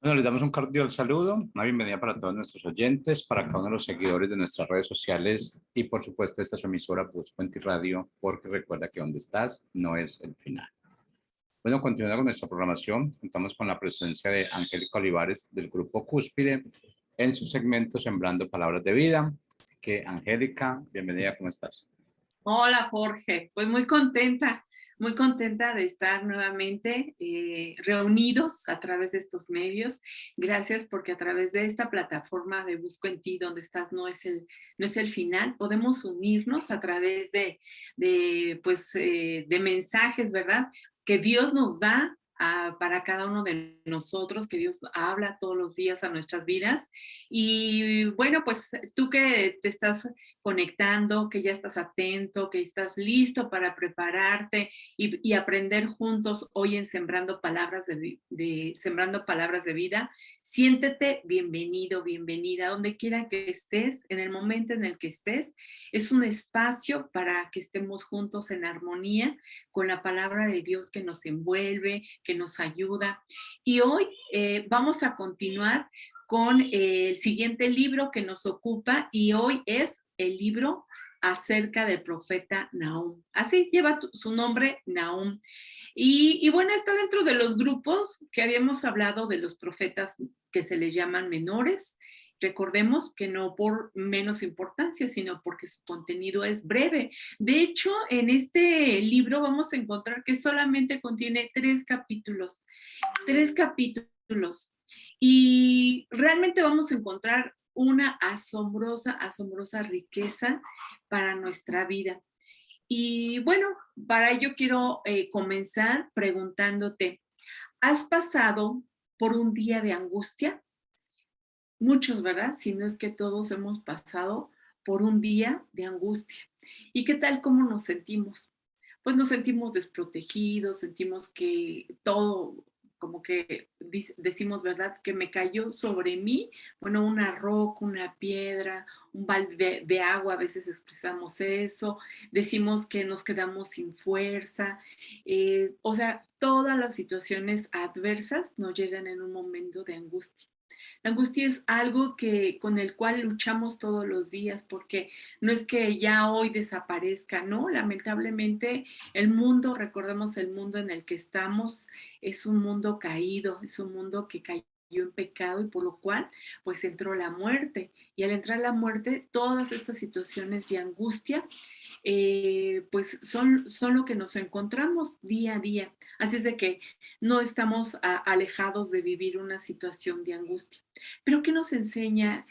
Bueno, les damos un cordial saludo, una bienvenida para todos nuestros oyentes, para cada uno de los seguidores de nuestras redes sociales y por supuesto esta es su emisora Puente Radio, porque recuerda que donde estás no es el final. Bueno, continuando con nuestra programación, contamos con la presencia de Angélica Olivares del Grupo Cúspide en su segmento Sembrando Palabras de Vida. Así que Angélica, bienvenida, ¿cómo estás? Hola Jorge, pues muy contenta de estar nuevamente reunidos a través de estos medios. Gracias porque a través de esta plataforma de Busco en Ti, donde estás, no es el final, podemos unirnos a través de mensajes, ¿verdad? Que Dios nos da para cada uno de nosotros, que Dios habla todos los días a nuestras vidas. Y bueno, pues tú que te estás conectando, que ya estás atento, que estás listo para prepararte y aprender juntos hoy en Sembrando Palabras Sembrando Palabras de Vida. Siéntete bienvenido, bienvenida, donde quiera que estés, en el momento en el que estés. Es un espacio para que estemos juntos en armonía con la palabra de Dios que nos envuelve, que nos ayuda. Y hoy vamos a continuar con el siguiente libro que nos ocupa y hoy es el libro acerca del profeta Nahum. Así lleva su nombre, Nahum. Y bueno, está dentro de los grupos que habíamos hablado de los profetas que se les llaman menores. Recordemos que no por menos importancia, sino porque su contenido es breve. De hecho, en este libro vamos a encontrar que solamente contiene 3 capítulos. 3 capítulos. Y realmente vamos a encontrar una asombrosa riqueza para nuestra vida. Y bueno, para ello quiero comenzar preguntándote, ¿has pasado por un día de angustia? Muchos, ¿verdad? Si no es que todos hemos pasado por un día de angustia. ¿Y qué tal cómo nos sentimos? Pues nos sentimos desprotegidos, sentimos que todo, como que decimos, ¿verdad? Que me cayó sobre mí, bueno, una roca, una piedra, un balde de agua, a veces expresamos eso, decimos que nos quedamos sin fuerza, o sea, todas las situaciones adversas nos llegan en un momento de angustia. La angustia es algo con el cual luchamos todos los días porque no es que ya hoy desaparezca, ¿no? Lamentablemente el mundo, recordemos el mundo en el que estamos, es un mundo caído, es un mundo que cayó en pecado y por lo cual pues entró la muerte. Y al entrar la muerte, todas estas situaciones de angustia pues son lo que nos encontramos día a día. Así es de que no estamos alejados de vivir una situación de angustia. Pero ¿qué nos enseña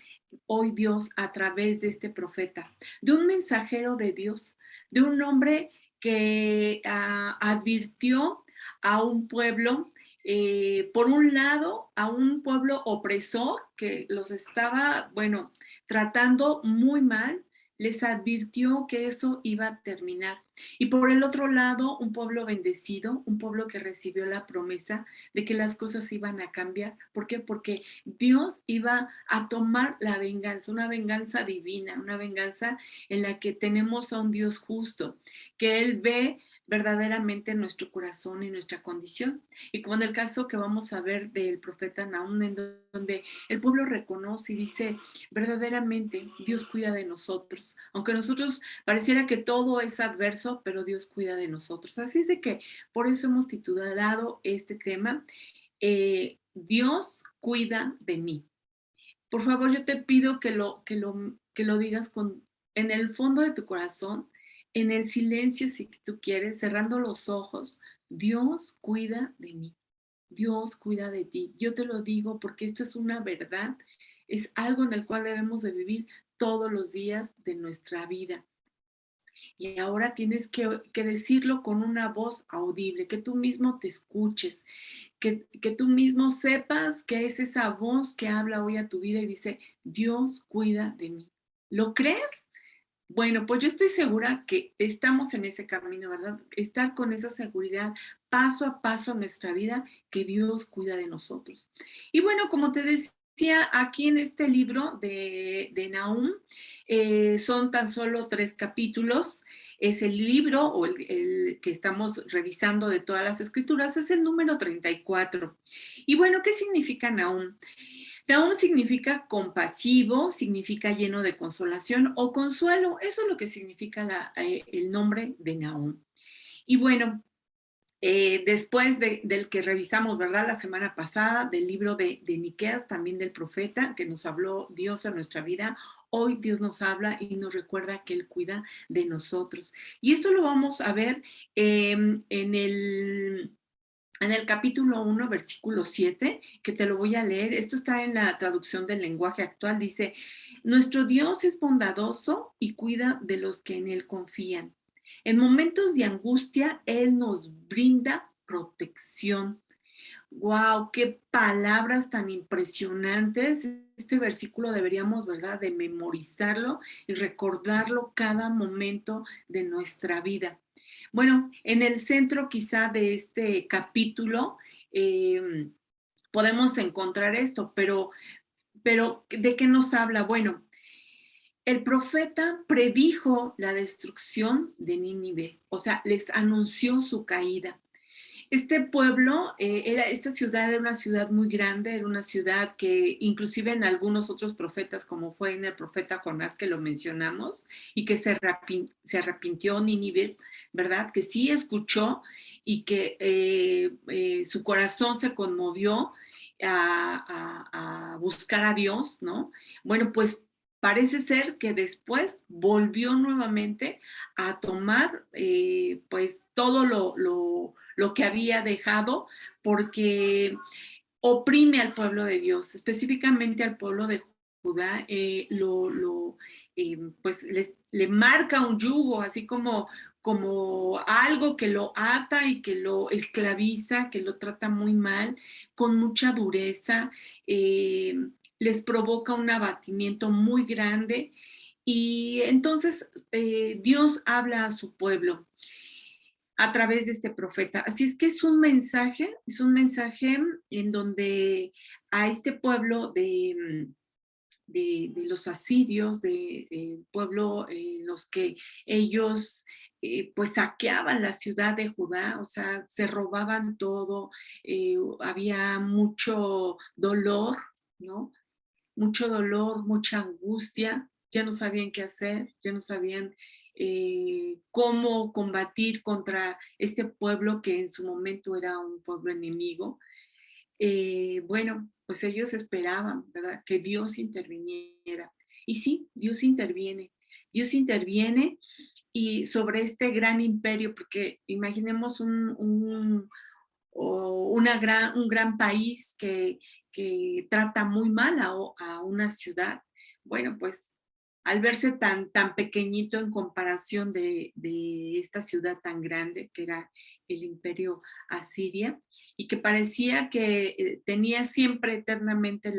hoy Dios a través de este profeta? De un mensajero de Dios, de un hombre que advirtió a un pueblo, por un lado, a un pueblo opresor que los estaba, bueno, tratando muy mal, les advirtió que eso iba a terminar. Y por el otro lado, un pueblo bendecido, un pueblo que recibió la promesa de que las cosas iban a cambiar. ¿Por qué? Porque Dios iba a tomar la venganza, una venganza divina, una venganza en la que tenemos a un Dios justo, que Él ve verdaderamente nuestro corazón y nuestra condición. Y como en el caso que vamos a ver del profeta Nahum, en donde el pueblo reconoce y dice, verdaderamente Dios cuida de nosotros, aunque nosotros pareciera que todo es adverso, pero Dios cuida de nosotros. Así es de que por eso hemos titulado este tema, Dios cuida de mí. Por favor, yo te pido que lo digas en el fondo de tu corazón, en el silencio si tú quieres, cerrando los ojos. Dios cuida de mí. Dios cuida de ti. Yo te lo digo porque esto es una verdad, es algo en el cual debemos de vivir todos los días de nuestra vida. Y ahora tienes que decirlo con una voz audible, que tú mismo te escuches, que tú mismo sepas que es esa voz que habla hoy a tu vida y dice, Dios cuida de mí. ¿Lo crees? Bueno, pues yo estoy segura que estamos en ese camino, ¿verdad? Estar con esa seguridad paso a paso en nuestra vida, que Dios cuida de nosotros. Y bueno, como te decía, decía, aquí en este libro de Nahum, son tan solo 3 capítulos. Es el libro o el que estamos revisando de todas las escrituras, es el número 34. Y bueno, ¿qué significa Nahum? Nahum significa compasivo, significa lleno de consolación o consuelo. Eso es lo que significa el nombre de Nahum. Y bueno, después del que revisamos, ¿verdad? La semana pasada, del libro de Miqueas, también del profeta, que nos habló Dios a nuestra vida, hoy Dios nos habla y nos recuerda que Él cuida de nosotros. Y esto lo vamos a ver en el capítulo 1, versículo 7, que te lo voy a leer. Esto está en la traducción del lenguaje actual. Dice, nuestro Dios es bondadoso y cuida de los que en Él confían. En momentos de angustia, Él nos brinda protección. ¡Wow! ¡Qué palabras tan impresionantes! Este versículo deberíamos, ¿verdad?, de memorizarlo y recordarlo cada momento de nuestra vida. Bueno, en el centro quizá de este capítulo podemos encontrar esto, pero ¿de qué nos habla? Bueno, el profeta predijo la destrucción de Nínive, o sea, les anunció su caída. Este pueblo, esta ciudad era una ciudad muy grande, era una ciudad que inclusive en algunos otros profetas, como fue en el profeta Jonás que lo mencionamos, y que se arrepintió Nínive, ¿verdad? Que sí escuchó y que su corazón se conmovió a buscar a Dios, ¿no? Bueno, pues parece ser que después volvió nuevamente a tomar pues todo lo que había dejado, porque oprime al pueblo de Dios, específicamente al pueblo de Judá, pues le marca un yugo, así como algo que lo ata y que lo esclaviza, que lo trata muy mal, con mucha dureza, les provoca un abatimiento muy grande. Y entonces Dios habla a su pueblo a través de este profeta. Así es que es un mensaje en donde a este pueblo de los asirios, del pueblo en los que ellos pues saqueaban la ciudad de Judá, o sea, se robaban todo, había mucho dolor, ¿no? Mucho dolor, mucha angustia, ya no sabían qué hacer, ya no sabían cómo combatir contra este pueblo que en su momento era un pueblo enemigo. Bueno, pues ellos esperaban, ¿verdad?, que Dios interviniera. Y sí, Dios interviene y sobre este gran imperio, porque imaginemos un gran país que trata muy mal a una ciudad. Bueno, pues al verse tan pequeñito en comparación de esta ciudad tan grande que era el imperio asiria y que parecía que tenía siempre eternamente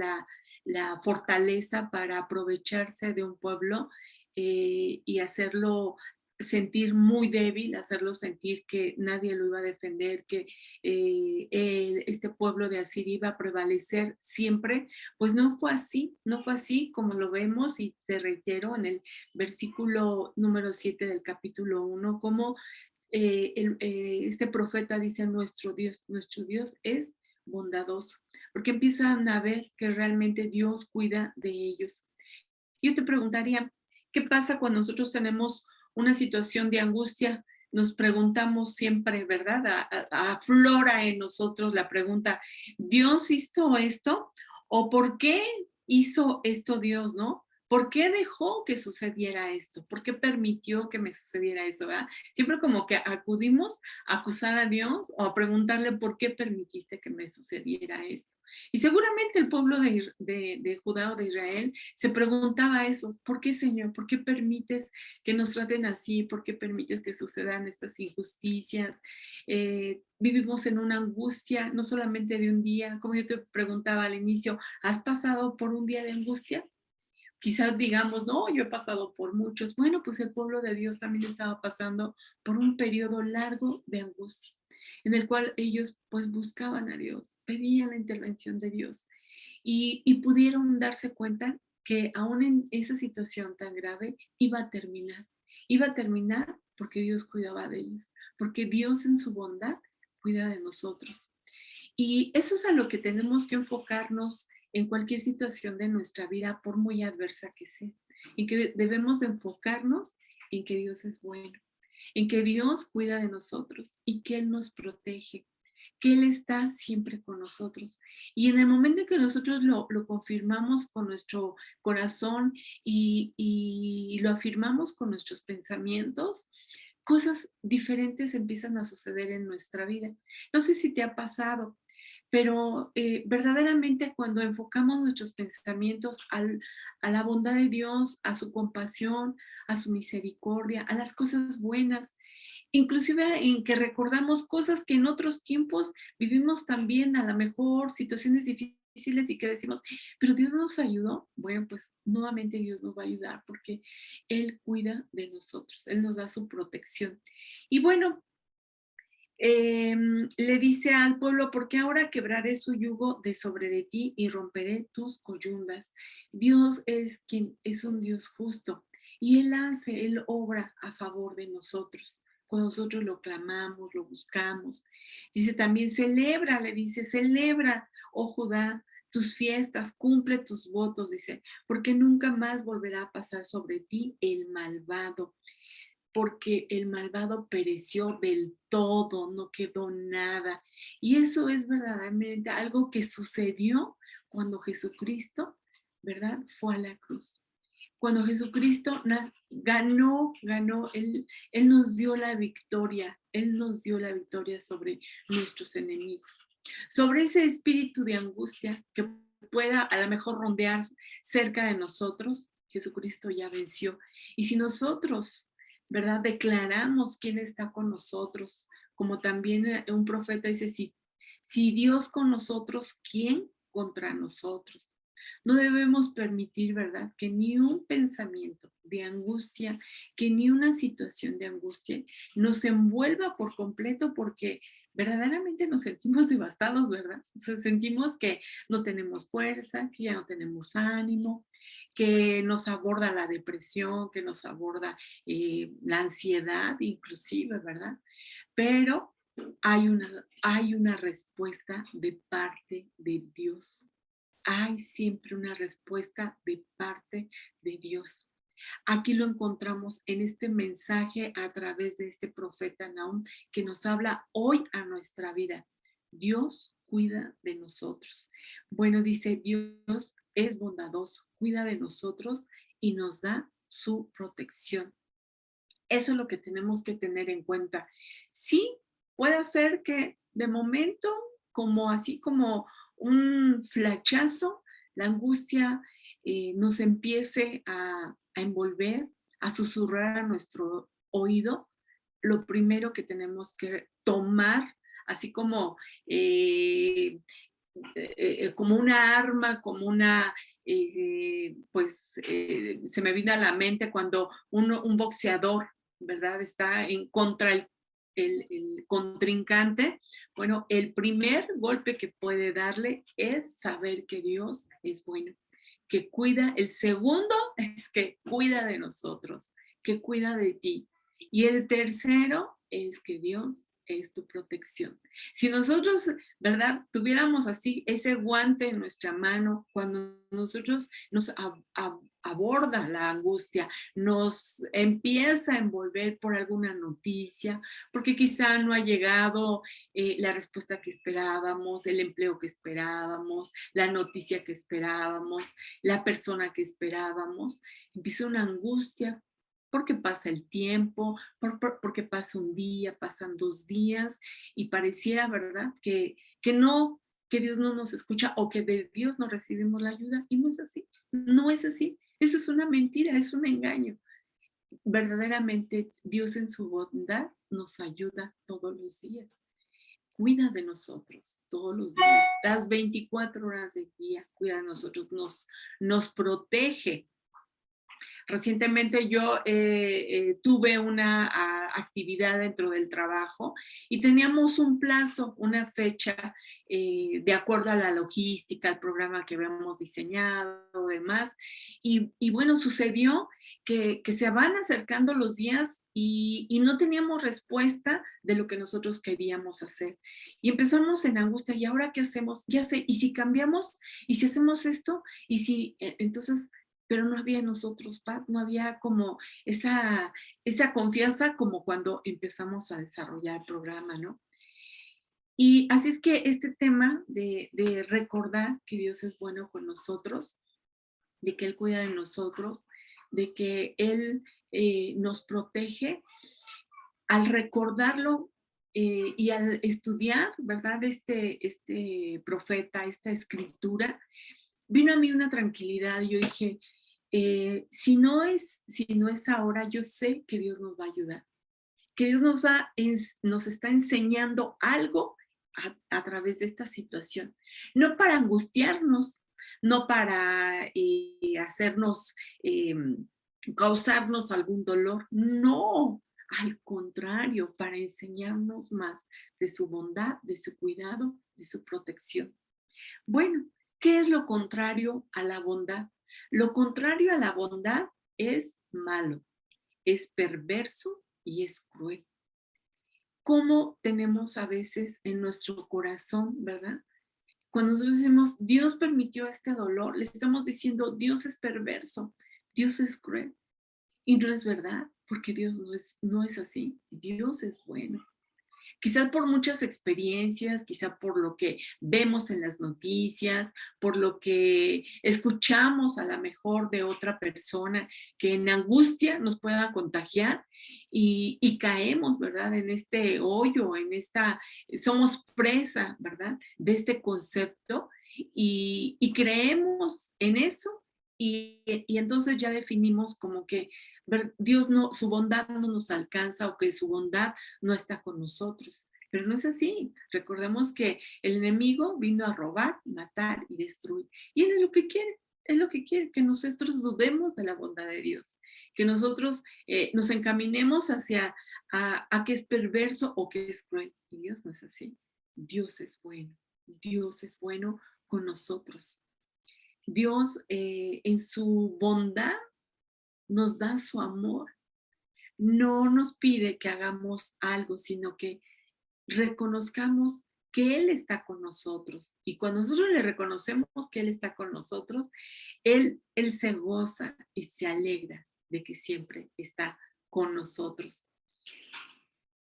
la fortaleza para aprovecharse de un pueblo y hacerlo sentir muy débil, hacerlo sentir que nadie lo iba a defender, que este pueblo de Asiria iba a prevalecer siempre, pues no fue así, no fue así como lo vemos y te reitero en el versículo número 7 del capítulo 1, como este profeta dice, nuestro Dios es bondadoso, porque empiezan a ver que realmente Dios cuida de ellos. Yo te preguntaría, ¿qué pasa cuando nosotros tenemos una situación de angustia? Nos preguntamos siempre, ¿verdad? Aflora en nosotros la pregunta, ¿Dios hizo esto? ¿O por qué hizo esto Dios, no? ¿Por qué dejó que sucediera esto? ¿Por qué permitió que me sucediera eso? ¿Verdad? Siempre como que acudimos a acusar a Dios o a preguntarle por qué permitiste que me sucediera esto. Y seguramente el pueblo de Judá o de Israel se preguntaba eso, ¿por qué, Señor? ¿Por qué permites que nos traten así? ¿Por qué permites que sucedan estas injusticias? Vivimos en una angustia, no solamente de un día, como yo te preguntaba al inicio, ¿has pasado por un día de angustia? Quizás digamos, no, yo he pasado por muchos. Bueno, pues el pueblo de Dios también estaba pasando por un periodo largo de angustia, en el cual ellos pues buscaban a Dios, pedían la intervención de Dios. y pudieron darse cuenta que aún en esa situación tan grave iba a terminar. Iba a terminar porque Dios cuidaba de ellos, porque Dios en su bondad cuida de nosotros. Y eso es a lo que tenemos que enfocarnos en cualquier situación de nuestra vida, por muy adversa que sea. En que debemos de enfocarnos en que Dios es bueno, en que Dios cuida de nosotros y que Él nos protege, que Él está siempre con nosotros. Y en el momento en que nosotros lo confirmamos con nuestro corazón y lo afirmamos con nuestros pensamientos, cosas diferentes empiezan a suceder en nuestra vida. No sé si te ha pasado, pero verdaderamente cuando enfocamos nuestros pensamientos a la bondad de Dios, a su compasión, a su misericordia, a las cosas buenas, inclusive en que recordamos cosas que en otros tiempos vivimos también, a lo mejor situaciones difíciles y que decimos, pero Dios nos ayudó. Bueno, pues nuevamente Dios nos va a ayudar porque Él cuida de nosotros, Él nos da su protección. Y bueno, le dice al pueblo, porque ahora quebraré su yugo de sobre de ti y romperé tus coyundas. Dios es quien es un Dios justo y Él obra a favor de nosotros. Cuando nosotros lo clamamos, lo buscamos. Dice también, celebra, le dice, celebra, oh Judá, tus fiestas, cumple tus votos, dice, porque nunca más volverá a pasar sobre ti el malvado, porque el malvado pereció del todo, no quedó nada. Y eso es verdaderamente algo que sucedió cuando Jesucristo, ¿verdad? Fue a la cruz. Cuando Jesucristo ganó, Él nos dio la victoria, Él nos dio la victoria sobre nuestros enemigos. Sobre ese espíritu de angustia que pueda a lo mejor rondear cerca de nosotros, Jesucristo ya venció. Y si nosotros, ¿verdad? Declaramos quién está con nosotros, como también un profeta dice, si Dios con nosotros, ¿quién contra nosotros? No debemos permitir, ¿verdad? Que ni un pensamiento de angustia, que ni una situación de angustia nos envuelva por completo porque verdaderamente nos sentimos devastados, ¿verdad? O sea, sentimos que no tenemos fuerza, que ya no tenemos ánimo, que nos aborda la depresión, que nos aborda la ansiedad inclusive, ¿verdad? Pero hay una respuesta de parte de Dios. Hay siempre una respuesta de parte de Dios. Aquí lo encontramos en este mensaje a través de este profeta Nahum que nos habla hoy a nuestra vida. Dios cuida de nosotros. Bueno, dice, Dios es bondadoso, cuida de nosotros y nos da su protección. Eso es lo que tenemos que tener en cuenta. Sí, puede ser que de momento, como así como un flachazo, la angustia nos empiece a envolver, a susurrar a nuestro oído. Lo primero que tenemos que tomar, así como una arma, como se me vino a la mente cuando un boxeador, ¿verdad? Está en contra el contrincante. Bueno, el primer golpe que puede darle es saber que Dios es bueno, que cuida. El segundo es que cuida de nosotros, que cuida de ti. Y el tercero es que Dios es tu protección. Si nosotros, ¿verdad? Tuviéramos así ese guante en nuestra mano cuando nosotros aborda la angustia, nos empieza a envolver por alguna noticia, porque quizá no ha llegado la respuesta que esperábamos, el empleo que esperábamos, la noticia que esperábamos, la persona que esperábamos, empieza una angustia porque pasa el tiempo, porque pasa un día, pasan 2 días y pareciera, ¿verdad? Que Dios no nos escucha o que de Dios no recibimos la ayuda y no es así, no es así. Eso es una mentira, es un engaño. Verdaderamente Dios en su bondad nos ayuda todos los días. Cuida de nosotros todos los días, las 24 horas del día, cuida de nosotros, nos protege. Recientemente yo tuve una actividad dentro del trabajo y teníamos un plazo, una fecha, de acuerdo a la logística, al programa que habíamos diseñado, demás. Y bueno, sucedió que se van acercando los días y no teníamos respuesta de lo que nosotros queríamos hacer. Y empezamos en angustia, ¿y ahora qué hacemos? Ya sé, ¿y si cambiamos? ¿Y si hacemos esto? ¿Y si entonces? Pero no había en nosotros paz, no había como esa confianza como cuando empezamos a desarrollar el programa, ¿no? Y así es que este tema de recordar que Dios es bueno con nosotros, de que Él cuida de nosotros, de que Él nos protege, al recordarlo y al estudiar, ¿verdad? Este profeta, esta escritura, vino a mí una tranquilidad. Yo dije, si no es ahora, yo sé que Dios nos va a ayudar, que Dios nos está enseñando algo a través de esta situación. No para angustiarnos, no para hacernos, causarnos algún dolor, no, al contrario, para enseñarnos más de su bondad, de su cuidado, de su protección. Bueno, ¿qué es lo contrario a la bondad? Lo contrario a la bondad es malo, es perverso y es cruel. ¿Cómo tenemos a veces en nuestro corazón, verdad? Cuando nosotros decimos, Dios permitió este dolor, le estamos diciendo, Dios es perverso, Dios es cruel. Y no es verdad, porque Dios no es así. Dios es bueno. Quizás por muchas experiencias, quizá por lo que vemos en las noticias, por lo que escuchamos a lo mejor de otra persona que en angustia nos pueda contagiar y caemos, ¿verdad? En este hoyo, somos presa, ¿verdad? De este concepto y creemos en eso y entonces ya definimos como que Dios no, su bondad no nos alcanza o que su bondad no está con nosotros. Pero no es así. Recordemos que el enemigo vino a robar, matar y destruir. Y él es lo que quiere, que nosotros dudemos de la bondad de Dios, que nosotros nos encaminemos hacia a que es perverso o que es cruel. Y Dios no es así. Dios es bueno con nosotros. Dios en su bondad nos da su amor. No nos pide que hagamos algo, sino que reconozcamos que Él está con nosotros. Y cuando nosotros le reconocemos que Él está con nosotros, Él se goza y se alegra de que siempre está con nosotros.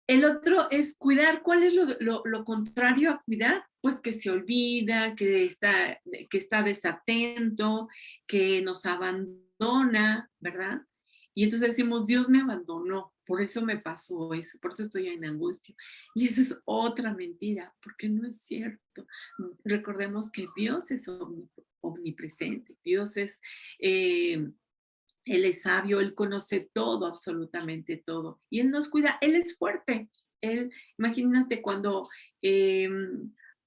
El otro es cuidar. ¿Cuál es lo contrario a cuidar? Pues que se olvida, que está desatento, que nos abandona, ¿verdad? Y entonces decimos, Dios me abandonó, por eso me pasó eso, por eso estoy en angustia. Y eso es otra mentira, porque no es cierto. Recordemos que Dios es omnipresente, Dios es... Él es sabio, Él conoce todo, absolutamente todo. Y Él nos cuida, Él es fuerte. Imagínate cuando eh,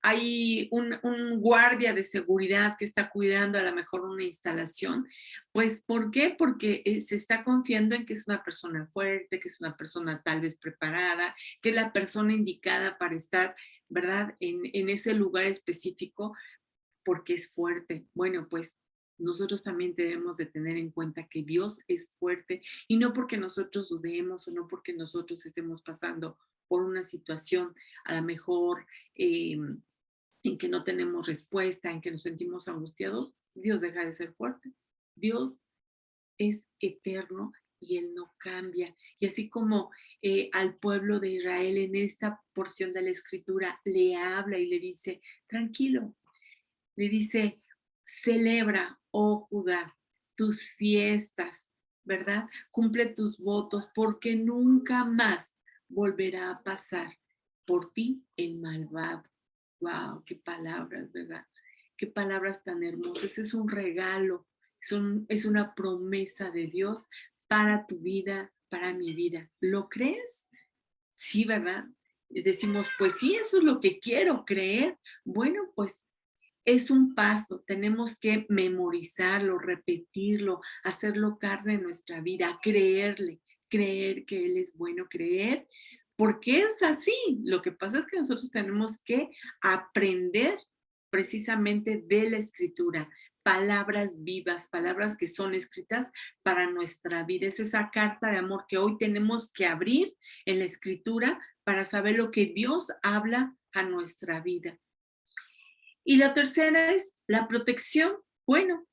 hay un guardia de seguridad que está cuidando a lo mejor una instalación, pues ¿por qué? Porque se está confiando en que es una persona fuerte, que es una persona tal vez preparada, que es la persona indicada para estar, ¿verdad? En ese lugar específico porque es fuerte. Bueno, pues nosotros también debemos de tener en cuenta que Dios es fuerte y no porque nosotros dudemos o no porque nosotros estemos pasando por una situación a lo mejor en que no tenemos respuesta, en que nos sentimos angustiados, Dios deja de ser fuerte. Dios es eterno y Él no cambia. Y así como al pueblo de Israel en esta porción de la escritura le habla y le dice, tranquilo, le dice, celebra, oh Judá, tus fiestas, ¿verdad? Cumple tus votos porque nunca más volverá a pasar por ti el malvado. Wow, qué palabras, ¿verdad? Qué palabras tan hermosas. Es un regalo, es una promesa de Dios para tu vida, para mi vida. ¿Lo crees? Sí, ¿verdad? Decimos, pues sí, eso es lo que quiero creer. Bueno, pues es un paso, tenemos que memorizarlo, repetirlo, hacerlo carne en nuestra vida, creerle, creer que Él es bueno, creer, porque es así. Lo que pasa es que nosotros tenemos que aprender precisamente de la Escritura, palabras vivas, palabras que son escritas para nuestra vida. Es esa carta de amor que hoy tenemos que abrir en la Escritura para saber lo que Dios habla a nuestra vida. Y la tercera es la protección. Bueno,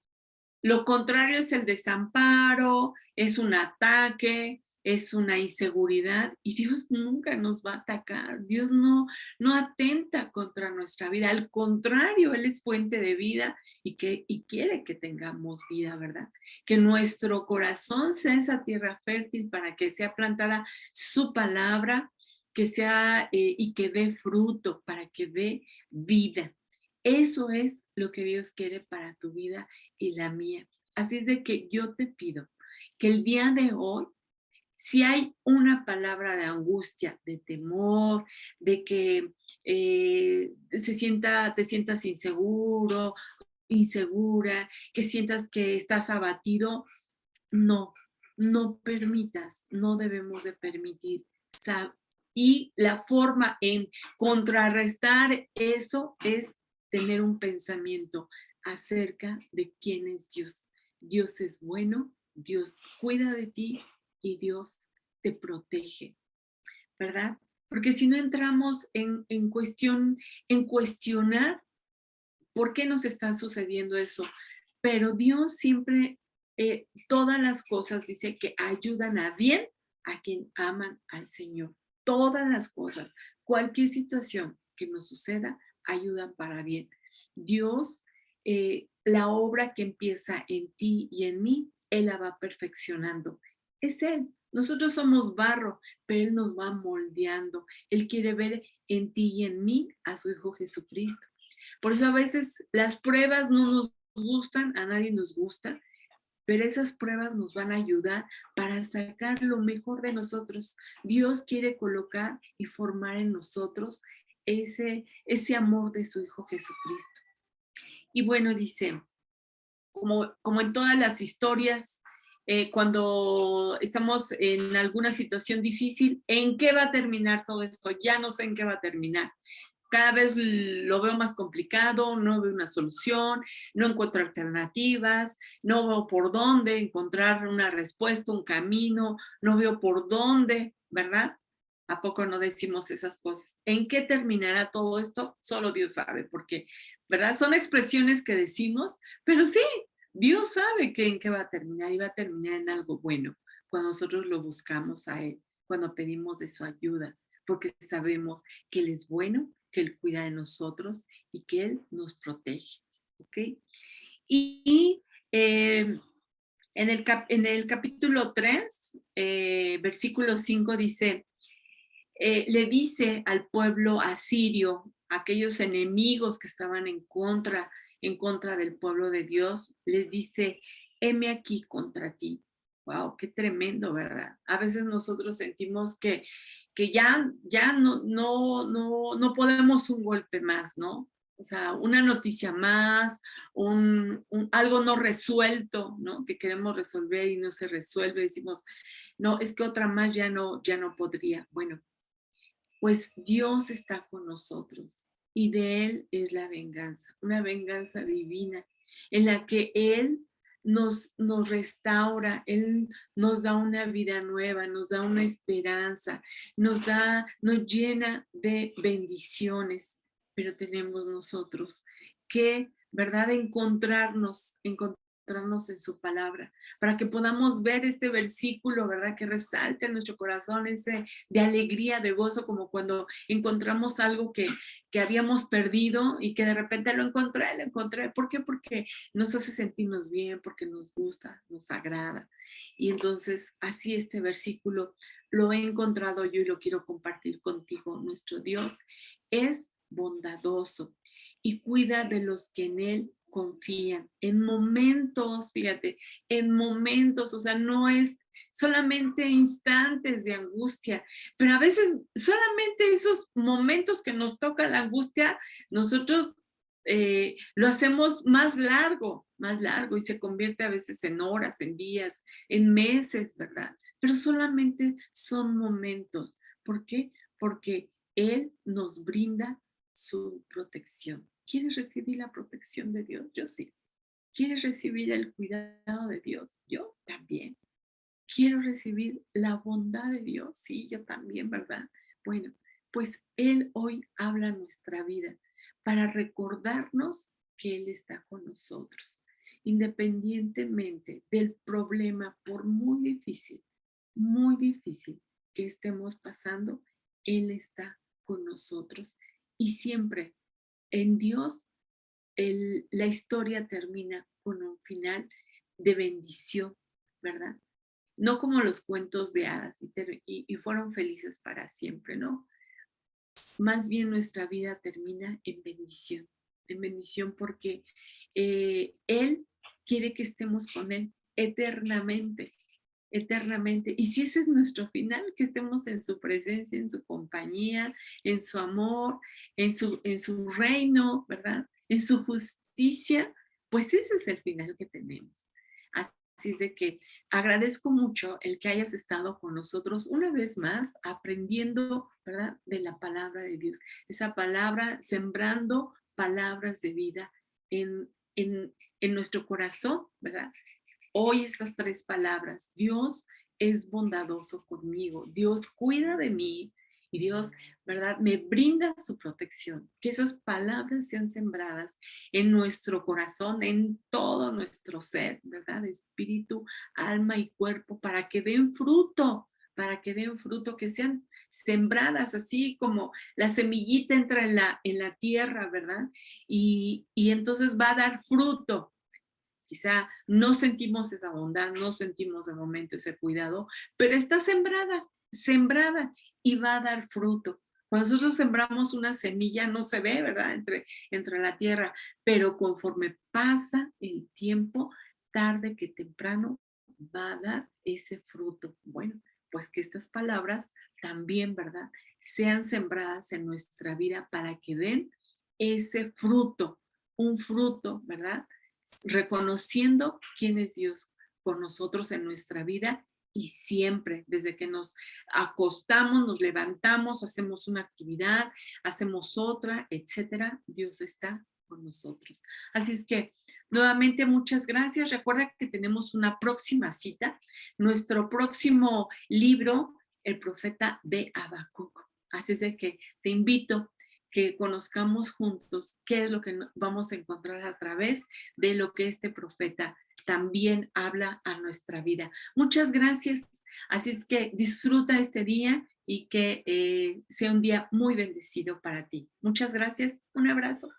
lo contrario es el desamparo, es un ataque, es una inseguridad, y Dios nunca nos va a atacar. Dios no atenta contra nuestra vida. Al contrario, Él es fuente de vida y quiere que tengamos vida, ¿verdad? Que nuestro corazón sea esa tierra fértil para que sea plantada su palabra, que sea y que dé fruto, para que dé vida. Eso es lo que Dios quiere para tu vida y la mía. Así es de que yo te pido que el día de hoy, si hay una palabra de angustia, de temor, de que te sientas inseguro, insegura, que sientas que estás abatido, no permitas, no debemos de permitir. Y la forma en contrarrestar eso es tener un pensamiento acerca de quién es Dios. Dios es bueno, Dios cuida de ti y Dios te protege, ¿verdad? Porque si no entramos en cuestionar por qué nos está sucediendo eso, pero Dios siempre, todas las cosas dice que ayudan a bien a quien aman al Señor. Todas las cosas, cualquier situación que nos suceda, ayudan para bien. Dios, la obra que empieza en ti y en mí, Él la va perfeccionando. Es Él. Nosotros somos barro, pero Él nos va moldeando. Él quiere ver en ti y en mí a su Hijo Jesucristo. Por eso a veces las pruebas no nos gustan, a nadie nos gusta, pero esas pruebas nos van a ayudar para sacar lo mejor de nosotros. Dios quiere colocar y formar en nosotros ese amor de su Hijo Jesucristo. Y bueno, dice, como en todas las historias, cuando estamos en alguna situación difícil, ¿en qué va a terminar todo esto? Ya no sé en qué va a terminar. Cada vez lo veo más complicado, no veo una solución, no encuentro alternativas, no veo por dónde encontrar una respuesta, un camino, no veo por dónde, ¿verdad? ¿A poco no decimos esas cosas? ¿En qué terminará todo esto? Solo Dios sabe, porque, ¿verdad? Son expresiones que decimos, pero sí, Dios sabe en qué va a terminar y va a terminar en algo bueno cuando nosotros lo buscamos a Él, cuando pedimos de su ayuda, porque sabemos que Él es bueno, que Él cuida de nosotros y que Él nos protege. ¿Ok? Y en el capítulo 3, versículo 5 dice, le dice al pueblo asirio, aquellos enemigos que estaban en contra del pueblo de Dios, les dice, heme aquí contra ti. Wow, qué tremendo, ¿verdad? A veces nosotros sentimos que ya no podemos un golpe más, ¿no? O sea, una noticia más, algo no resuelto, ¿no? Que queremos resolver y no se resuelve. Decimos, no, es que otra más ya no podría. Bueno, pues Dios está con nosotros y de Él es la venganza, una venganza divina en la que Él nos restaura, Él nos da una vida nueva, nos da una esperanza, nos llena de bendiciones, pero tenemos nosotros que, ¿verdad?, encontrarnos en su palabra, para que podamos ver este versículo, ¿verdad?, que resalte en nuestro corazón de alegría, de gozo, como cuando encontramos algo que habíamos perdido y que de repente lo encontré. ¿Por qué? Porque nos hace sentirnos bien, porque nos gusta, nos agrada. Y entonces, así este versículo lo he encontrado yo y lo quiero compartir contigo. Nuestro Dios es bondadoso y cuida de los que en Él confían. En momentos, fíjate, en momentos, o sea, no es solamente instantes de angustia, pero a veces solamente esos momentos que nos toca la angustia, nosotros lo hacemos más largo y se convierte a veces en horas, en días, en meses, ¿verdad? Pero solamente son momentos. ¿Por qué? Porque Él nos brinda su protección. ¿Quieres recibir la protección de Dios? Yo sí. ¿Quieres recibir el cuidado de Dios? Yo también. ¿Quiero recibir la bondad de Dios? Sí, yo también, ¿verdad? Bueno, pues Él hoy habla nuestra vida para recordarnos que Él está con nosotros, independientemente del problema, por muy difícil que estemos pasando, Él está con nosotros. Y siempre en Dios la historia termina con un final de bendición, ¿verdad? No como los cuentos de hadas y fueron felices para siempre, ¿no? Más bien nuestra vida termina en bendición porque Él quiere que estemos con Él eternamente, eternamente. Y si ese es nuestro final, que estemos en su presencia, en su compañía, en su amor, en su reino, ¿verdad? En su justicia, pues ese es el final que tenemos. Así es de que agradezco mucho el que hayas estado con nosotros una vez más aprendiendo, ¿verdad? De la palabra de Dios. Esa palabra, sembrando palabras de vida en, en nuestro corazón, ¿verdad? Hoy estas tres palabras: Dios es bondadoso conmigo, Dios cuida de mí y Dios, ¿verdad?, me brinda su protección. Que esas palabras sean sembradas en nuestro corazón, en todo nuestro ser, ¿verdad? Espíritu, alma y cuerpo, para que den fruto, que sean sembradas así como la semillita entra en la tierra, ¿verdad? Y entonces va a dar fruto. Quizá no sentimos esa bondad, no sentimos de momento ese cuidado, pero está sembrada y va a dar fruto. Cuando nosotros sembramos una semilla no se ve, ¿verdad? Entre la tierra, pero conforme pasa el tiempo, tarde que temprano, va a dar ese fruto. Bueno, pues que estas palabras también, ¿verdad?, sean sembradas en nuestra vida para que den ese fruto, un fruto, ¿verdad?, reconociendo quién es Dios con nosotros en nuestra vida y siempre, desde que nos acostamos, nos levantamos, hacemos una actividad, hacemos otra, etcétera, Dios está con nosotros. Así es que nuevamente muchas gracias. Recuerda que tenemos una próxima cita, nuestro próximo libro, el profeta de Habacuc. Así es de que te invito que conozcamos juntos qué es lo que vamos a encontrar a través de lo que este profeta también habla a nuestra vida. Muchas gracias. Así es que disfruta este día y que sea un día muy bendecido para ti. Muchas gracias. Un abrazo.